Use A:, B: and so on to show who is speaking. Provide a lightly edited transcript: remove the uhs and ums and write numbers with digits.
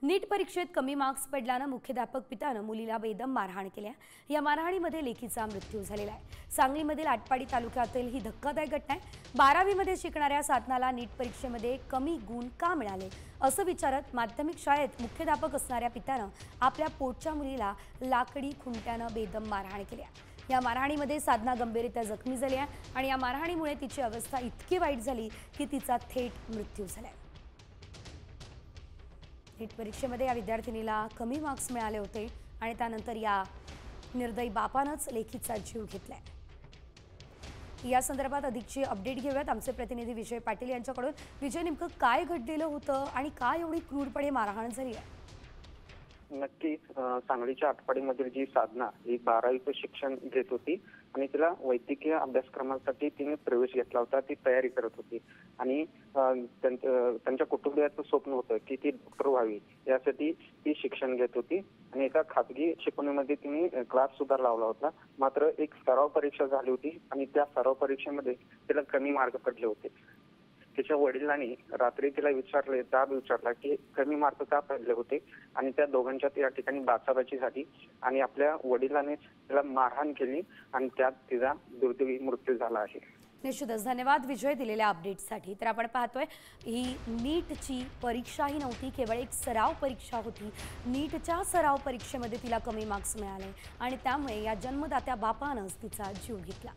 A: नीट परीक्षेत कमी मार्क्स पडल्यानं मुख्याध्यापक पित्यानं मुलीला बेदम मारहाण केली आहे। या मारहाणीमध्ये लेकीचा मृत्यू झालेला आहे। सांगलीमधील आटपाडी तालुक्यातील ही धक्कादायक घटना आहे। 12वी मध्ये शिकणाऱ्या साधनाला नीट परीक्षेमध्ये कमी गुण का मिळाले असं विचारत माध्यमिक शाळेत मुख्याध्यापक असणाऱ्या पित्यानं आपल्या पोटच्या मुलीला लाकडी खुंट्यानं बेदम मारहाण केली आहे। या मारहाणीमध्ये साधना गंभीररित्या जखमी झाली आहे आणि या मारहाणीमुळे तिची अवस्था इतकी वाईट झाली की तिचा थेट मृत्यू झाला। नीट परीक्षेमध्ये या विद्यार्थिनीला कमी मार्क्स मिळाले होते आणि त्यानंतर या निर्दयी बापानंच लेखीचा जीव घेतलाय। या संदर्भात अधिकची अपडेट घेऊयात आमचे प्रतिनिधी विजय पाटील यांच्याकडून। विजय, नेमकं काय घडलेलं होतं आणि काय एवढी क्रूरपणे मारहाण झाली आहे?
B: नक्कीच सांगलीच्या आटपाडीमधील जी साधना ही 12वीचं शिक्षण घेत होती आणि तिला वैद्यकीय अभ्यासक्रमासाठी तिने प्रवेश घेतला होता। ती तयारी करत होती आणि त्यांच्या कुटुंबियाचं स्वप्न होतं की ती डॉक्टर व्हावी, यासाठी ती शिक्षण घेत होती आणि एका खासगी शिकवणीमध्ये तिने क्लास सुद्धा लावला होता। मात्र एक सराव परीक्षा झाली होती आणि त्या सराव परीक्षेमध्ये तिला कमी मार्क पडले होते। तिच्या वडिलांनी रात्री तिला जाब विचारला की कमी मार्क का पडले होते आणि त्या दोघांच्यात या ठिकाणी बाचाबाची झाली आणि आपल्या वडिलांनी तिला मारहाण केली आणि त्यात तिचा दुर्दैवी मृत्यू झाला आहे।
A: निश्चितच धन्यवाद विजय दिलेल्या अपडेटसाठी। तर आपण पाहतोय ही नीटची परीक्षाही नव्हती, केवळ एक सराव परीक्षा होती। नीटच्या सराव परीक्षेमध्ये तिला कमी मार्क्स मिळाले आणि त्यामुळे या जन्मदात्या बापानंच तिचा जीव घेतला।